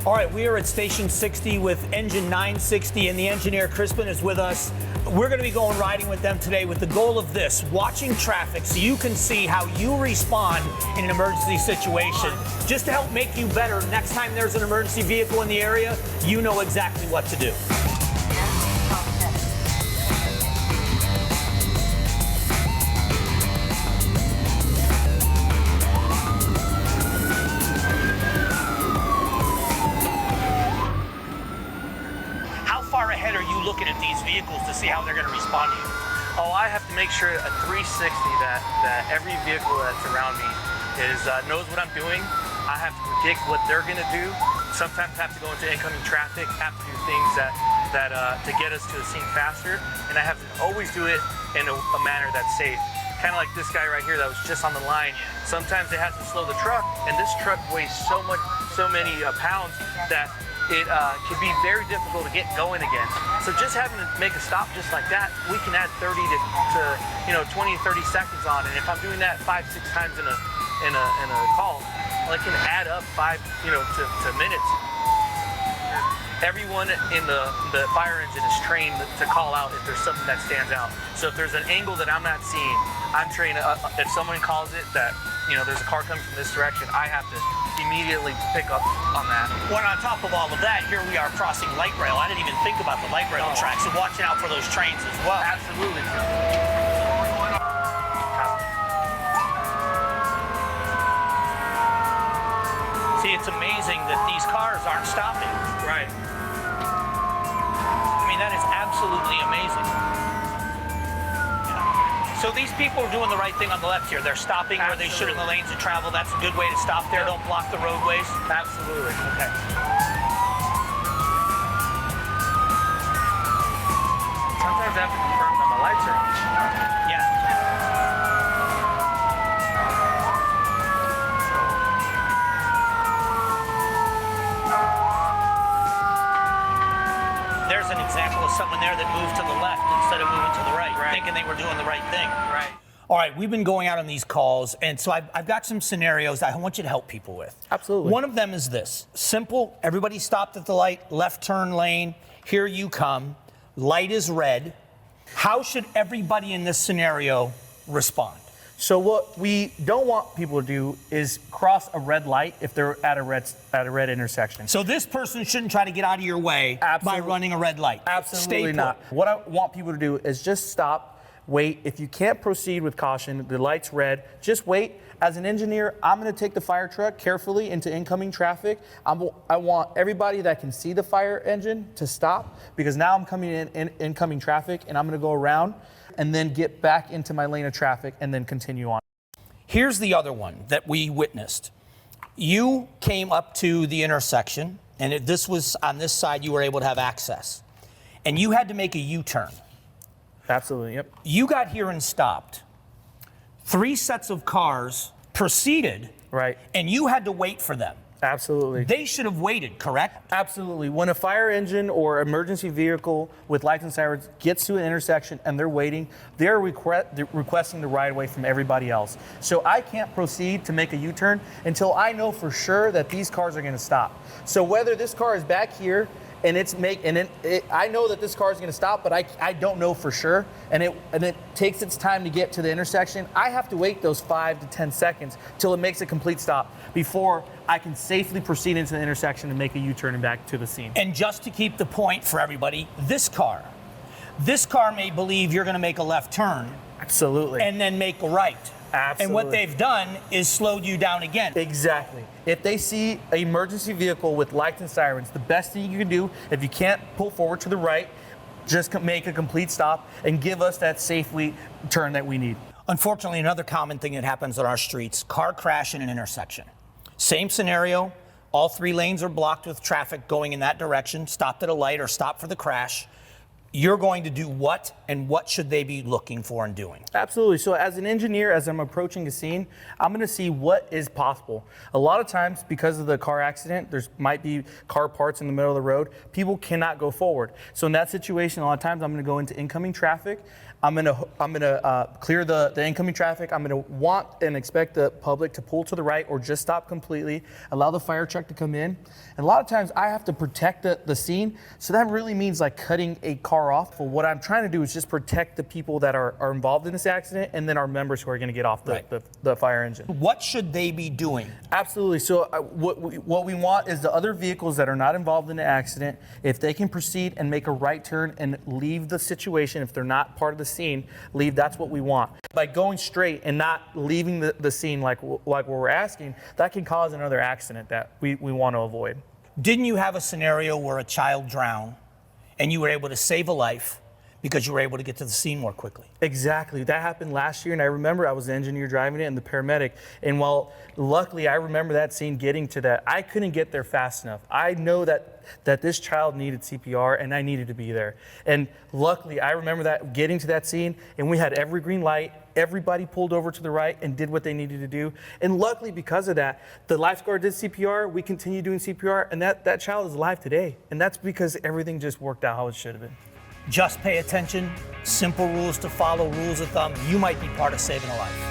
All right, we are at Station 60 with engine 960, and the engineer Crispin is with us. We're going to be going riding with them today with the goal of this, watching traffic so you can see how you respond in an emergency situation. Just to help make you better, next time there's an emergency vehicle in the area, you know exactly what to do. Ahead are you looking at these vehicles to see how they're going to respond to you? Oh, I have to make sure at 360 that every vehicle that's around me knows what I'm doing. I have to predict what they're going to do. Sometimes I have to go into incoming traffic, have to do things to get us to the scene faster, and I have to always do it in a manner that's safe. Kind of like this guy right here that was just on the line. Sometimes they have to slow the truck, and this truck weighs so many pounds that it can be very difficult to get going again. So just having to make a stop just like that, we can add 30 to 20, 30 seconds on. And if I'm doing that 5-6 times in a call, well, it can add up 5 to minutes. Everyone in the fire engine is trained to call out if there's something that stands out. So if there's an angle that I'm not seeing, I'm trained. If someone calls it that there's a car coming from this direction, I have to immediately pick up on that. Well, on top of all of that, here we are crossing light rail. I didn't even think about the light rail tracks and watching out for those trains as well. Absolutely. See, it's amazing that these cars aren't stopping. Right. I mean, that is absolutely amazing. So these people are doing the right thing on the left here. They're stopping where they should in the lanes of travel. That's a good way to stop there. Don't block the roadways. Absolutely. Okay. Sometimes I have to confirm that my lights are on. Yeah. There's an example of someone there that moved to the left instead of moving to the right, thinking they were doing the right thing. Right. All right, we've been going out on these calls, and so I've got some scenarios I want you to help people with. Absolutely. One of them is this. Simple, everybody stopped at the light, left turn lane, here you come, light is red. How should everybody in this scenario respond? So what we don't want people to do is cross a red light if they're at a red intersection. So this person shouldn't try to get out of your way by running a red light. Absolutely not. What I want people to do is just stop, wait. If you can't proceed with caution, the light's red, just wait. As an engineer, I'm going to take the fire truck carefully into incoming traffic. I want everybody that can see the fire engine to stop, because now I'm coming in incoming traffic, and I'm going to go around and then get back into my lane of traffic and then continue on. Here's the other one that we witnessed. You came up to the intersection, and this was on this side, you were able to have access. And you had to make a U-turn. Absolutely, yep. You got here and stopped. 3 sets of cars proceeded, right, and you had to wait for them. Absolutely. They should have waited, correct? Absolutely. When a fire engine or emergency vehicle with lights and sirens gets to an intersection and they're waiting, they're requesting the right of way from everybody else. So I can't proceed to make a U-turn until I know for sure that these cars are going to stop. So whether this car is back here and I know that this car is going to stop, but I don't know for sure, and it takes its time to get to the intersection. I have to wait those 5 to 10 seconds till it makes a complete stop before I can safely proceed into the intersection and make a U-turn and back to the scene. And just to keep the point for everybody, this car may believe you're going to make a left turn. Absolutely. And then make a right. Absolutely. And what they've done is slowed you down again. Exactly. If they see an emergency vehicle with lights and sirens, the best thing you can do, if you can't pull forward to the right, just make a complete stop and give us that safely turn that we need. Unfortunately, another common thing that happens on our streets, car crash in an intersection. Same scenario, all 3 lanes are blocked with traffic going in that direction, stopped at a light or stopped for the crash. You're going to do what, and what should they be looking for and doing? Absolutely. So as an engineer, as I'm approaching a scene, I'm going to see what is possible. A lot of times, because of the car accident, there's might be car parts in the middle of the road. People cannot go forward. So in that situation, a lot of times I'm going to go into incoming traffic. I'm gonna clear the incoming traffic. I'm gonna want and expect the public to pull to the right or just stop completely, allow the fire truck to come in. And a lot of times I have to protect the scene. So that really means like cutting a car off. But what I'm trying to do is just protect the people that are involved in this accident and then our members who are gonna get off the fire engine. What should they be doing? Absolutely. So what we want is the other vehicles that are not involved in the accident, if they can proceed and make a right turn and leave the situation, if they're not part of the scene, leave. That's what we want. By going straight and not leaving the scene like what we're asking, that can cause another accident that we want to avoid. Didn't you have a scenario where a child drowned and you were able to save a life because you were able to get to the scene more quickly? Exactly. That happened last year, and I remember I was the engineer driving it and the paramedic. And while luckily I remember that scene getting to that, I couldn't get there fast enough. I know that this child needed CPR and I needed to be there. And luckily I remember that getting to that scene, and we had every green light. Everybody pulled over to the right and did what they needed to do. And luckily, because of that, the lifeguard did CPR. We continued doing CPR, and that child is alive today. And that's because everything just worked out how it should have been. Just pay attention, simple rules to follow, rules of thumb. You might be part of saving a life.